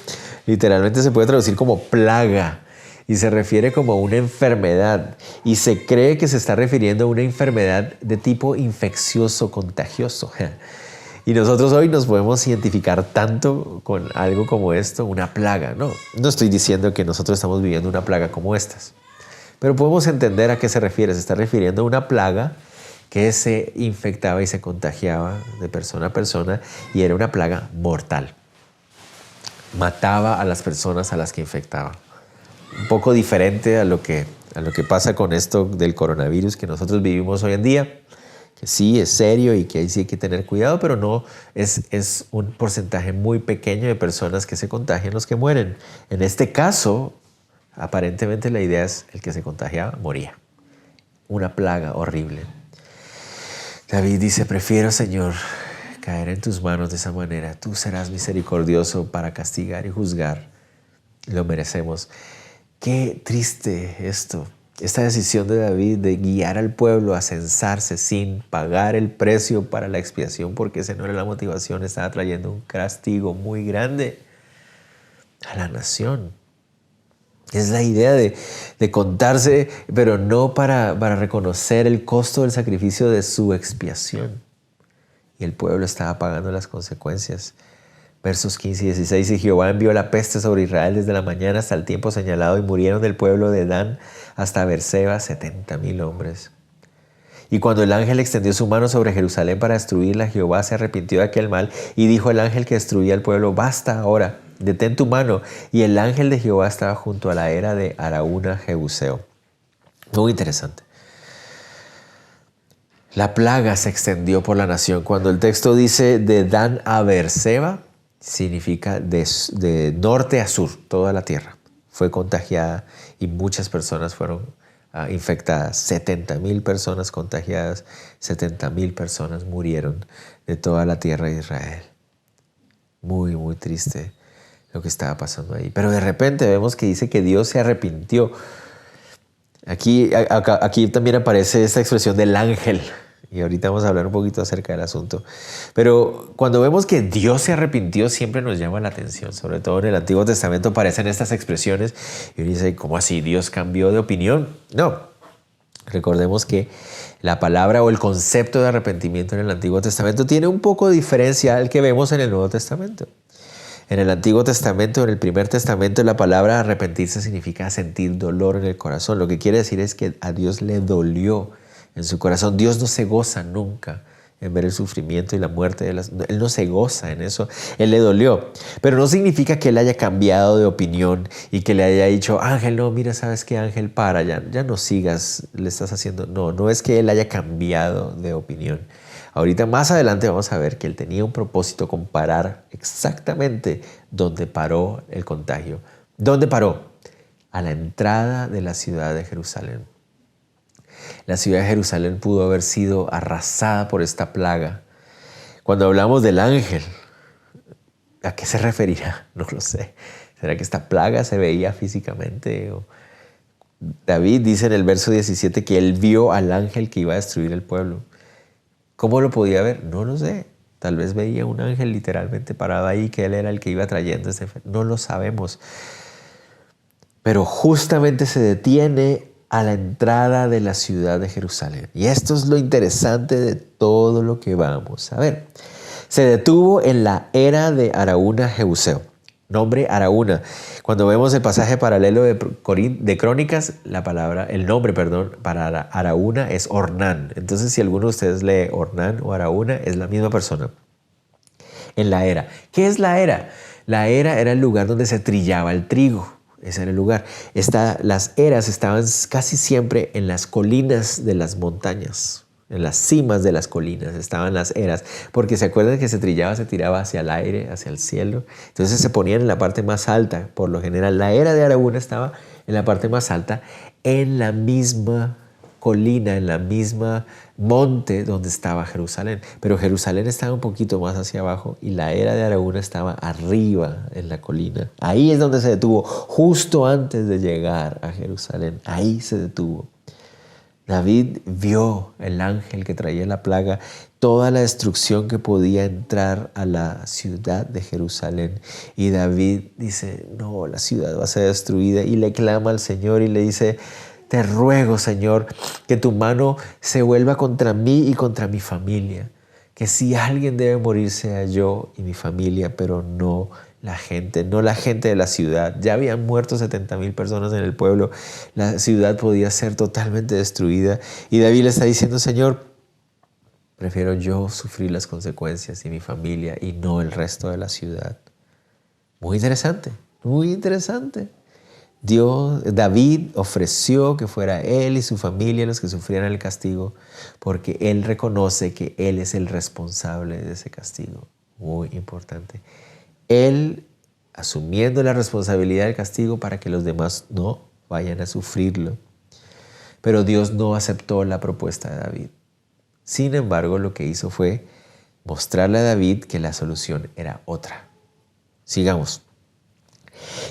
literalmente se puede traducir como plaga y se refiere como a una enfermedad, y se cree que se está refiriendo a una enfermedad de tipo infeccioso, contagioso. Y nosotros hoy nos podemos identificar tanto con algo como esto, una plaga. No estoy diciendo que nosotros estamos viviendo una plaga como estas, pero podemos entender a qué se refiere. Se está refiriendo a una plaga que se infectaba y se contagiaba de persona a persona, y era una plaga mortal. Mataba a las personas a las que infectaba. Un poco diferente a lo que pasa con esto del coronavirus que nosotros vivimos hoy en día, que sí es serio y que ahí sí hay que tener cuidado, pero no es un porcentaje muy pequeño de personas que se contagian los que mueren. En este caso, aparentemente la idea es: el que se contagiaba moría. Una plaga horrible. David dice: prefiero, Señor, caer en tus manos de esa manera. Tú serás misericordioso para castigar y juzgar. Lo merecemos. Qué triste esto. Esta decisión de David de guiar al pueblo a censarse sin pagar el precio para la expiación, porque esa no era la motivación, estaba trayendo un castigo muy grande a la nación. Es la idea de contarse, pero no para reconocer el costo del sacrificio de su expiación. Y el pueblo estaba pagando las consecuencias. Versos 15 y 16, y Jehová envió la peste sobre Israel desde la mañana hasta el tiempo señalado, y murieron del pueblo de Dan hasta Beerseba 70,000 hombres. Y cuando el ángel extendió su mano sobre Jerusalén para destruirla, Jehová se arrepintió de aquel mal, y dijo al ángel que destruía al pueblo: basta ahora, detén tu mano. Y el ángel de Jehová estaba junto a la era de Araúna Jebuseo. Muy interesante. La plaga se extendió por la nación. Cuando el texto dice de Dan a Beerseba, significa de norte a sur, toda la tierra fue contagiada y muchas personas fueron infectadas. 70,000 personas contagiadas, 70,000 personas murieron de toda la tierra de Israel. Muy, muy triste lo que estaba pasando ahí. Pero de repente vemos que dice que Dios se arrepintió. Aquí también aparece esta expresión del ángel. Y ahorita vamos a hablar un poquito acerca del asunto. Pero cuando vemos que Dios se arrepintió, siempre nos llama la atención. Sobre todo en el Antiguo Testamento aparecen estas expresiones. Y uno dice, ¿cómo así? ¿Dios cambió de opinión? No. Recordemos que la palabra o el concepto de arrepentimiento en el Antiguo Testamento tiene un poco de diferencia al que vemos en el Nuevo Testamento. En el Antiguo Testamento, en el Primer Testamento, la palabra arrepentirse significa sentir dolor en el corazón. Lo que quiere decir es que a Dios le dolió en su corazón. Dios no se goza nunca en ver el sufrimiento y la muerte. Él no se goza en eso. Él le dolió. Pero no significa que Él haya cambiado de opinión y que le haya dicho, Ángel, no, mira, ¿sabes qué, Ángel? Ya no sigas, le estás haciendo. No es que Él haya cambiado de opinión. Ahorita más adelante vamos a ver que Él tenía un propósito con parar exactamente donde paró el contagio. ¿Dónde paró? A la entrada de la ciudad de Jerusalén. La ciudad de Jerusalén pudo haber sido arrasada por esta plaga. Cuando hablamos del ángel, ¿a qué se referirá? No lo sé. ¿Será que esta plaga se veía físicamente? David dice en el verso 17 que él vio al ángel que iba a destruir el pueblo. ¿Cómo lo podía ver? No lo sé. Tal vez veía un ángel literalmente parado ahí, que él era el que iba trayendo ese enfermo. No lo sabemos. Pero justamente se detiene a la entrada de la ciudad de Jerusalén. Y esto es lo interesante de todo lo que vamos a ver. Se detuvo en la era de Araúna Jebuseo. Nombre Araúna. Cuando vemos el pasaje paralelo de Crónicas, el nombre para Araúna es Ornán. Entonces, si alguno de ustedes lee Ornán o Araúna, es la misma persona. En la era. ¿Qué es la era? La era era el lugar donde se trillaba el trigo. Ese era el lugar. Las eras estaban casi siempre en las colinas de las montañas. En las cimas de las colinas estaban las eras, porque se acuerdan que se tiraba hacia el aire, hacia el cielo. Entonces se ponían en la parte más alta. Por lo general, la era de Araúna estaba en la parte más alta, en la misma colina, en la misma monte donde estaba Jerusalén. Pero Jerusalén estaba un poquito más hacia abajo y la era de Araúna estaba arriba en la colina. Ahí es donde se detuvo, justo antes de llegar a Jerusalén. Ahí se detuvo. David vio el ángel que traía la plaga, toda la destrucción que podía entrar a la ciudad de Jerusalén. Y David dice, no, la ciudad va a ser destruida. Y le clama al Señor y le dice, te ruego, Señor, que tu mano se vuelva contra mí y contra mi familia. Que si alguien debe morir sea yo y mi familia, pero no la gente de la ciudad. Ya habían muerto 70,000 personas en el pueblo. La ciudad podía ser totalmente destruida. Y David le está diciendo, Señor, prefiero yo sufrir las consecuencias y mi familia y no el resto de la ciudad. Muy interesante, muy interesante. David ofreció que fuera él y su familia los que sufrieran el castigo, porque él reconoce que él es el responsable de ese castigo. Muy importante. Él asumiendo la responsabilidad del castigo para que los demás no vayan a sufrirlo. Pero Dios no aceptó la propuesta de David. Sin embargo, lo que hizo fue mostrarle a David que la solución era otra. Sigamos.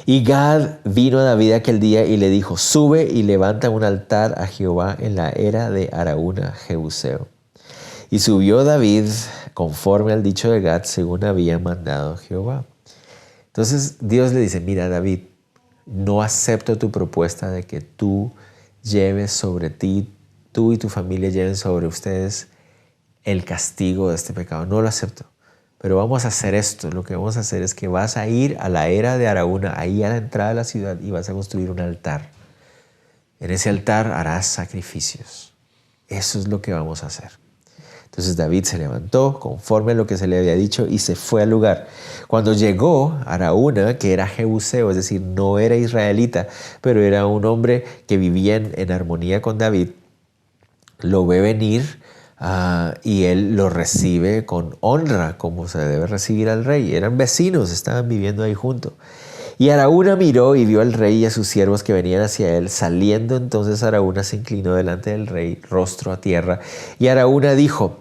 Y Gad vino a David aquel día y le dijo, sube y levanta un altar a Jehová en la era de Araúna, Jebuseo. Y subió David conforme al dicho de Gad, según había mandado Jehová. Entonces Dios le dice, mira David, no acepto tu propuesta de que tú lleves sobre ti, tú y tu familia lleven sobre ustedes el castigo de este pecado. No lo acepto. Pero vamos a hacer esto. Lo que vamos a hacer es que vas a ir a la era de Araúna, ahí a la entrada de la ciudad, y vas a construir un altar. En ese altar harás sacrificios. Eso es lo que vamos a hacer. Entonces David se levantó conforme a lo que se le había dicho y se fue al lugar. Cuando llegó a Araúna, que era jebuseo, es decir, no era israelita, pero era un hombre que vivía en armonía con David, lo ve venir y él lo recibe con honra, como se debe recibir al rey. Eran vecinos, estaban viviendo ahí juntos. Y Araúna miró y vio al rey y a sus siervos que venían hacia él. Saliendo entonces Araúna se inclinó delante del rey, rostro a tierra. Y Araúna dijo,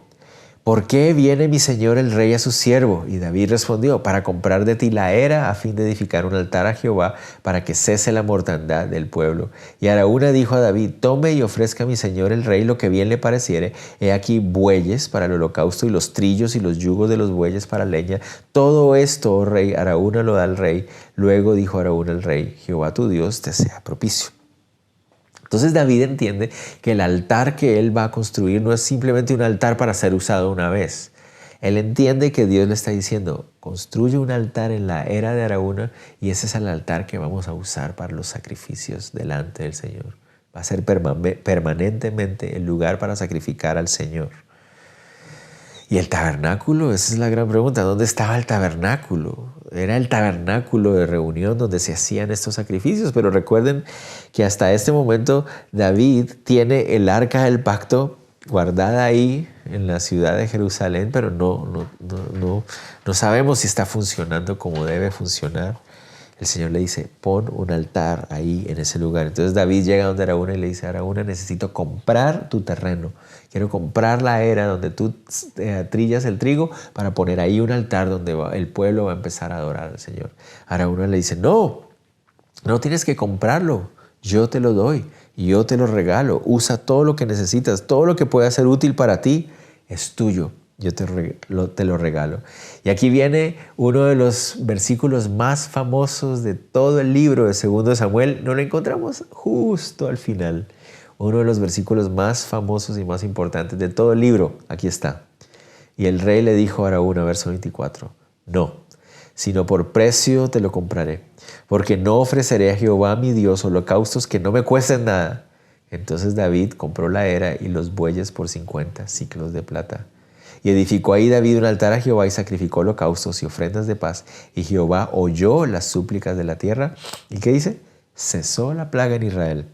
¿por qué viene mi señor el rey a su siervo? Y David respondió, para comprar de ti la era a fin de edificar un altar a Jehová para que cese la mortandad del pueblo. Y Araúna dijo a David, tome y ofrezca a mi señor el rey lo que bien le pareciere. He aquí bueyes para el holocausto y los trillos y los yugos de los bueyes para leña. Todo esto, oh rey, Araúna lo da al rey. Luego dijo Araúna al rey, Jehová tu Dios te sea propicio. Entonces David entiende que el altar que él va a construir no es simplemente un altar para ser usado una vez. Él entiende que Dios le está diciendo, construye un altar en la era de Araúna y ese es el altar que vamos a usar para los sacrificios delante del Señor. Va a ser permanentemente el lugar para sacrificar al Señor. ¿Y el tabernáculo? Esa es la gran pregunta. ¿Dónde estaba el tabernáculo? Era el tabernáculo de reunión donde se hacían estos sacrificios. Pero recuerden que hasta este momento David tiene el arca del pacto guardada ahí en la ciudad de Jerusalén, pero no sabemos si está funcionando como debe funcionar. El Señor le dice, pon un altar ahí en ese lugar. Entonces David llega donde Araúna y le dice, Araúna, necesito comprar tu terreno. Quiero comprar la era donde tú trillas el trigo para poner ahí un altar donde el pueblo va a empezar a adorar al Señor. Araúna le dice, no tienes que comprarlo. Yo te lo doy y yo te lo regalo. Usa todo lo que necesitas, todo lo que pueda ser útil para ti es tuyo. Yo te lo regalo. Y aquí viene uno de los versículos más famosos de todo el libro de 2 Samuel. No lo encontramos justo al final. Uno de los versículos más famosos y más importantes de todo el libro. Aquí está. Y el rey le dijo a Araúna, verso 24, no, sino por precio te lo compraré, porque no ofreceré a Jehová mi Dios holocaustos que no me cuesten nada. Entonces David compró la era y los bueyes por 50 siclos de plata. Y edificó ahí David un altar a Jehová y sacrificó holocaustos y ofrendas de paz. Y Jehová oyó las súplicas de la tierra. ¿Y qué dice? Cesó la plaga en Israel.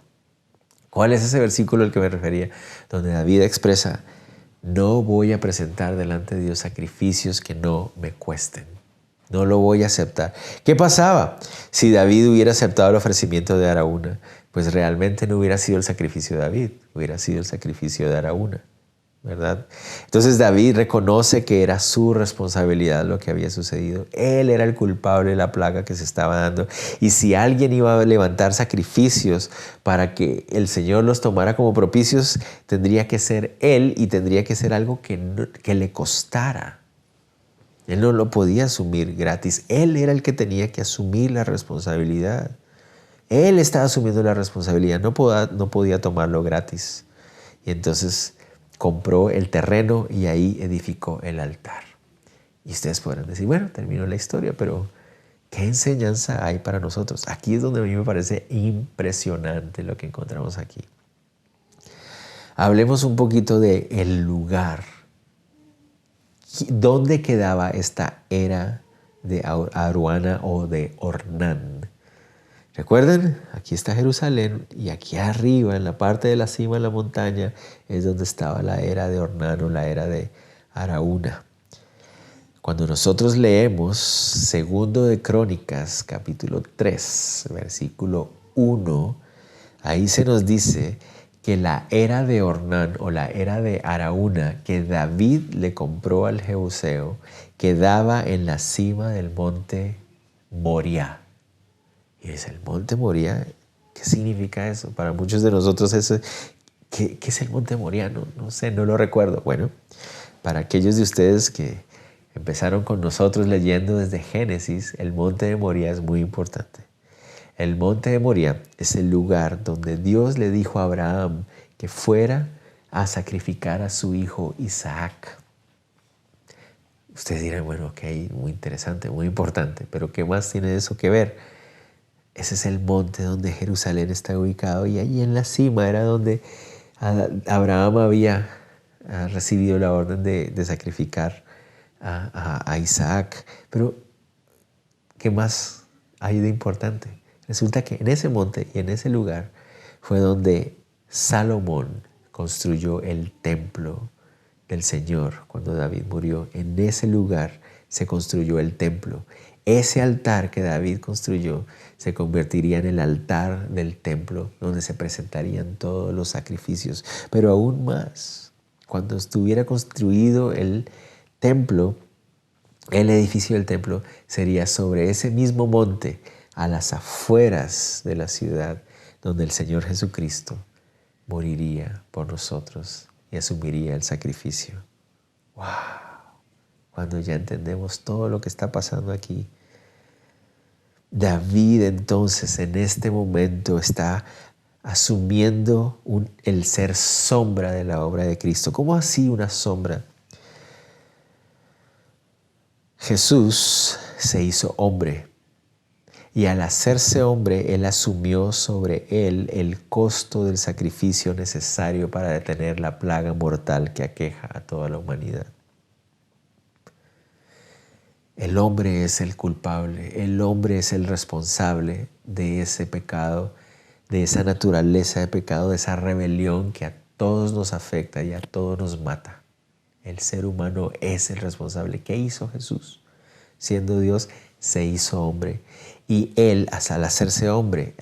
¿Cuál es ese versículo al que me refería? Donde David expresa, no voy a presentar delante de Dios sacrificios que no me cuesten. No lo voy a aceptar. ¿Qué pasaba si David hubiera aceptado el ofrecimiento de Araúna? Pues realmente no hubiera sido el sacrificio de David, hubiera sido el sacrificio de Araúna, ¿verdad? Entonces David reconoce que era su responsabilidad lo que había sucedido. Él era el culpable de la plaga que se estaba dando. Y si alguien iba a levantar sacrificios para que el Señor los tomara como propicios, tendría que ser él y tendría que ser algo que le costara. Él no lo podía asumir gratis. Él era el que tenía que asumir la responsabilidad. Él estaba asumiendo la responsabilidad. No podía tomarlo gratis. Y entonces compró el terreno y ahí edificó el altar. Y ustedes podrán decir, bueno, terminó la historia, pero ¿qué enseñanza hay para nosotros? Aquí es donde a mí me parece impresionante lo que encontramos aquí. Hablemos un poquito del lugar. ¿Dónde quedaba esta era de Aruana o de Ornán? ¿Recuerdan? Aquí está Jerusalén y aquí arriba, en la parte de la cima de la montaña, es donde estaba la era de Ornán o la era de Araúna. Cuando nosotros leemos 2 de Crónicas, capítulo 3, versículo 1, ahí se nos dice que la era de Ornán o la era de Araúna que David le compró al Jebuseo quedaba en la cima del monte Moriah. Y dice, el monte Moría, ¿qué significa eso? Para muchos de nosotros eso, ¿qué es el monte Moría? No sé, no lo recuerdo. Bueno, para aquellos de ustedes que empezaron con nosotros leyendo desde Génesis, el monte de Moría es muy importante. El monte de Moría es el lugar donde Dios le dijo a Abraham que fuera a sacrificar a su hijo Isaac. Ustedes dirán, bueno, ok, muy interesante, muy importante, pero ¿qué más tiene eso que ver? Ese es el monte donde Jerusalén está ubicado y allí en la cima era donde Abraham había recibido la orden de sacrificar a Isaac. Pero, ¿qué más hay de importante? Resulta que en ese monte y en ese lugar fue donde Salomón construyó el templo del Señor. Cuando David murió, en ese lugar se construyó el templo. Ese altar que David construyó se convertiría en el altar del templo donde se presentarían todos los sacrificios. Pero aún más, cuando estuviera construido el templo, el edificio del templo sería sobre ese mismo monte, a las afueras de la ciudad, donde el Señor Jesucristo moriría por nosotros y asumiría el sacrificio. ¡Wow! Cuando ya entendemos todo lo que está pasando aquí, David entonces en este momento está asumiendo el ser sombra de la obra de Cristo. ¿Cómo así una sombra? Jesús se hizo hombre y al hacerse hombre, Él asumió sobre Él el costo del sacrificio necesario para detener la plaga mortal que aqueja a toda la humanidad. El hombre es el culpable, el hombre es el responsable de ese pecado, de esa naturaleza de pecado, de esa rebelión que a todos nos afecta y a todos nos mata. El ser humano es el responsable. ¿Qué hizo Jesús? Siendo Dios, se hizo hombre. Y Él, al hacerse hombre,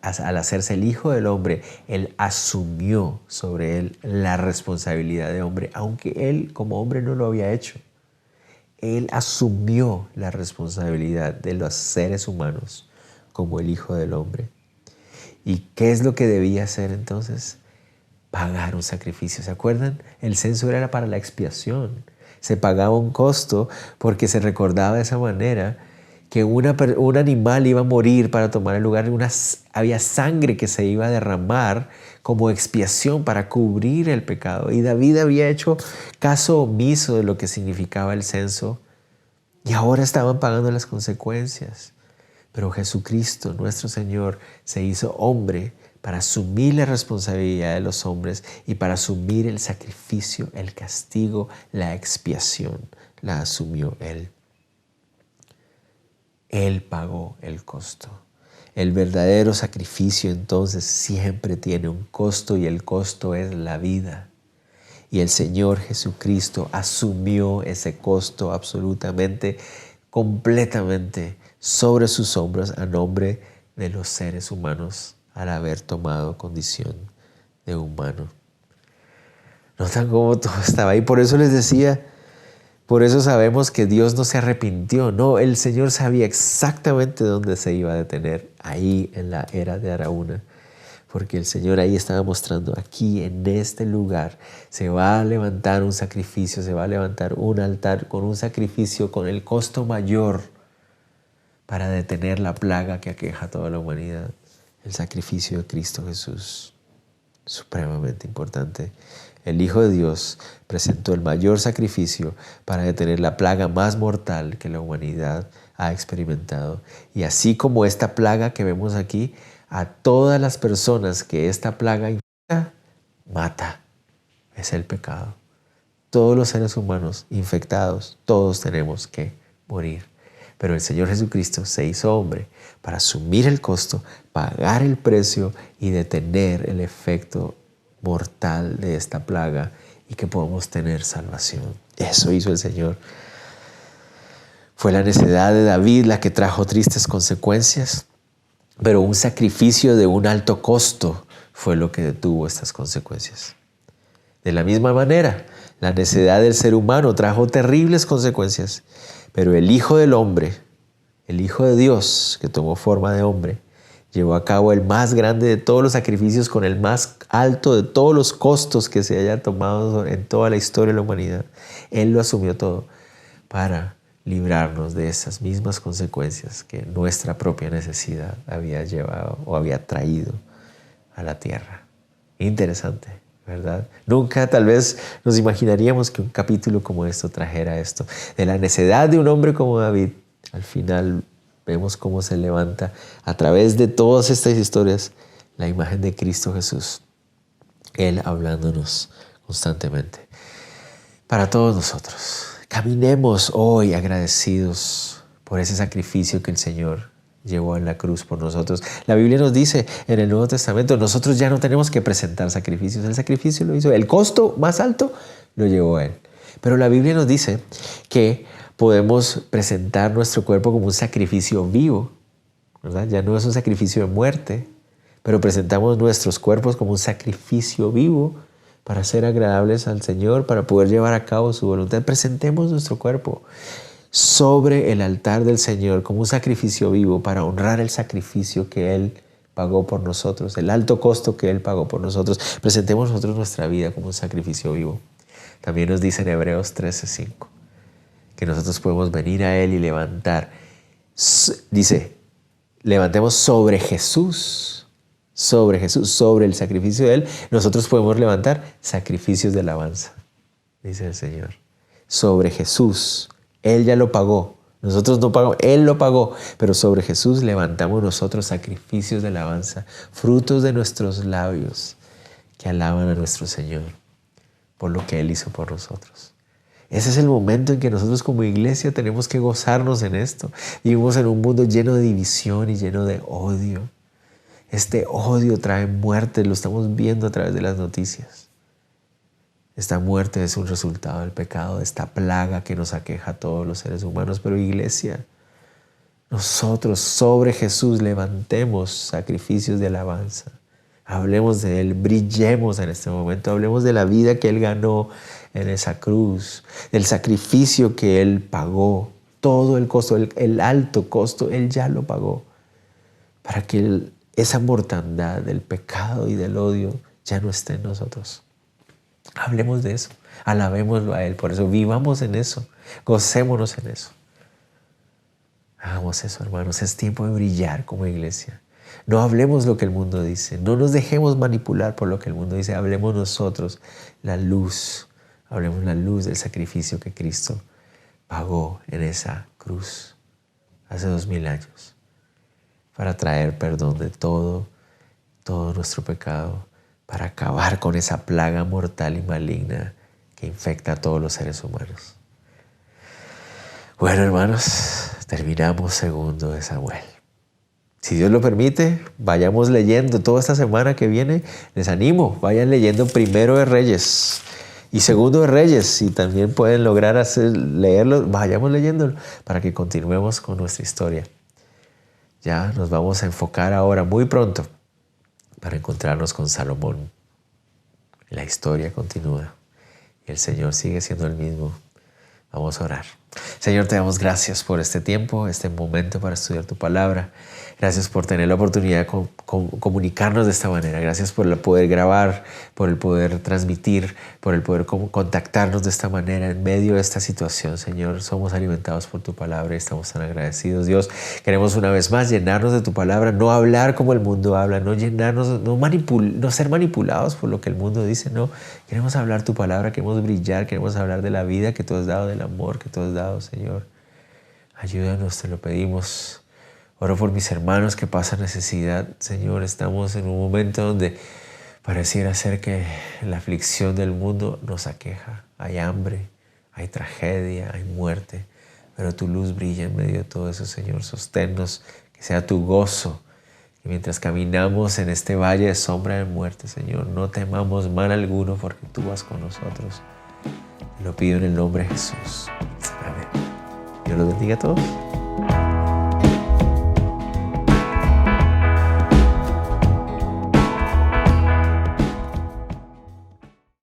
al hacerse el Hijo del Hombre, Él asumió sobre Él la responsabilidad de hombre, aunque Él como hombre no lo había hecho. Él asumió la responsabilidad de los seres humanos como el Hijo del Hombre. ¿Y qué es lo que debía hacer entonces? Pagar un sacrificio. ¿Se acuerdan? El censo era para la expiación. Se pagaba un costo porque se recordaba de esa manera que un animal iba a morir para tomar el lugar. Había sangre que se iba a derramar como expiación para cubrir el pecado. Y David había hecho caso omiso de lo que significaba el censo. Y ahora estaban pagando las consecuencias. Pero Jesucristo, nuestro Señor, se hizo hombre para asumir la responsabilidad de los hombres y para asumir el sacrificio, el castigo, la expiación. La asumió Él. Él pagó el costo. El verdadero sacrificio entonces siempre tiene un costo y el costo es la vida. Y el Señor Jesucristo asumió ese costo absolutamente, completamente sobre sus hombros a nombre de los seres humanos al haber tomado condición de humano. ¿Notan cómo todo estaba ahí? Por eso les decía, por eso sabemos que Dios no se arrepintió. No, el Señor sabía exactamente dónde se iba a detener, ahí en la era de Araúna. Porque el Señor ahí estaba mostrando, aquí en este lugar se va a levantar un sacrificio, se va a levantar un altar con un sacrificio con el costo mayor para detener la plaga que aqueja a toda la humanidad. El sacrificio de Cristo Jesús, supremamente importante. El Hijo de Dios presentó el mayor sacrificio para detener la plaga más mortal que la humanidad ha experimentado. Y así como esta plaga que vemos aquí, a todas las personas que esta plaga infecta, mata. Es el pecado. Todos los seres humanos infectados, todos tenemos que morir. Pero el Señor Jesucristo se hizo hombre para asumir el costo, pagar el precio y detener el efecto mortal de esta plaga y que podamos tener salvación. Eso hizo el Señor. Fue la necedad de David la que trajo tristes consecuencias, pero un sacrificio de un alto costo fue lo que detuvo estas consecuencias. De la misma manera, la necedad del ser humano trajo terribles consecuencias, pero el Hijo del Hombre el Hijo de Dios, que tomó forma de hombre, llevó a cabo el más grande de todos los sacrificios con el más alto de todos los costos que se haya tomado en toda la historia de la humanidad. Él lo asumió todo para librarnos de esas mismas consecuencias que nuestra propia necesidad había llevado o había traído a la tierra. Interesante, ¿verdad? Nunca tal vez nos imaginaríamos que un capítulo como esto trajera esto. De la necedad de un hombre como David, al final vemos cómo se levanta a través de todas estas historias la imagen de Cristo Jesús. Él hablándonos constantemente. Para todos nosotros, caminemos hoy agradecidos por ese sacrificio que el Señor llevó en la cruz por nosotros. La Biblia nos dice en el Nuevo Testamento, nosotros ya no tenemos que presentar sacrificios. El sacrificio lo hizo. El costo más alto lo llevó Él. Pero la Biblia nos dice que podemos presentar nuestro cuerpo como un sacrificio vivo, ¿verdad? Ya no es un sacrificio de muerte, pero presentamos nuestros cuerpos como un sacrificio vivo para ser agradables al Señor, para poder llevar a cabo su voluntad. Presentemos nuestro cuerpo sobre el altar del Señor como un sacrificio vivo para honrar el sacrificio que Él pagó por nosotros, el alto costo que Él pagó por nosotros. Presentemos nosotros nuestra vida como un sacrificio vivo. También nos dice en Hebreos 13:5 que nosotros podemos venir a Él y levantar. Dice, levantemos sobre Jesús, sobre el sacrificio de Él. Nosotros podemos levantar sacrificios de alabanza, dice el Señor. Sobre Jesús, Él ya lo pagó. Nosotros no pagamos, Él lo pagó. Pero sobre Jesús levantamos nosotros sacrificios de alabanza, frutos de nuestros labios que alaban a nuestro Señor por lo que Él hizo por nosotros. Ese es el momento en que nosotros como iglesia tenemos que gozarnos en esto. Vivimos en un mundo lleno de división y lleno de odio. Este odio trae muerte, lo estamos viendo a través de las noticias. Esta muerte es un resultado del pecado, de esta plaga que nos aqueja a todos los seres humanos. Pero iglesia, nosotros sobre Jesús levantemos sacrificios de alabanza. Hablemos de Él, brillemos en este momento, hablemos de la vida que Él ganó en esa cruz, del sacrificio que Él pagó, todo el costo, el alto costo, Él ya lo pagó, para que esa mortandad del pecado y del odio ya no esté en nosotros. Hablemos de eso, alabémoslo a Él, por eso vivamos en eso, gocémonos en eso. Hagamos eso, hermanos, es tiempo de brillar como iglesia. No hablemos lo que el mundo dice, no nos dejemos manipular por lo que el mundo dice, hablemos nosotros la luz, hablemos la luz del sacrificio que Cristo pagó en esa cruz hace 2000 años para traer perdón de todo nuestro pecado, para acabar con esa plaga mortal y maligna que infecta a todos los seres humanos. Bueno, hermanos, terminamos 2 de Samuel. Si Dios lo permite, vayamos leyendo toda esta semana que viene. Les animo, vayan leyendo 1 de Reyes y 2 de Reyes. Si también pueden lograr leerlo, vayamos leyéndolo para que continuemos con nuestra historia. Ya nos vamos a enfocar ahora muy pronto para encontrarnos con Salomón. La historia continúa y el Señor sigue siendo el mismo. Vamos a orar. Señor, te damos gracias por este tiempo, este momento para estudiar tu palabra. Gracias por tener la oportunidad de comunicarnos de esta manera. Gracias por el poder grabar, por el poder transmitir, por el poder contactarnos de esta manera en medio de esta situación. Señor, somos alimentados por tu palabra y estamos tan agradecidos. Dios, queremos una vez más llenarnos de tu palabra, no hablar como el mundo habla, no llenarnos, no ser manipulados por lo que el mundo dice. No, queremos hablar tu palabra, queremos brillar, queremos hablar de la vida que tú has dado, del amor que tú has dado, Señor. Ayúdanos, te lo pedimos. Oro por mis hermanos que pasan necesidad. Señor, estamos en un momento donde pareciera ser que la aflicción del mundo nos aqueja. Hay hambre, hay tragedia, hay muerte. Pero tu luz brilla en medio de todo eso, Señor. Sosténnos, que sea tu gozo. Que mientras caminamos en este valle de sombra de muerte, Señor, no temamos mal alguno porque tú vas con nosotros. Te lo pido en el nombre de Jesús. Amén. Dios los bendiga a todos.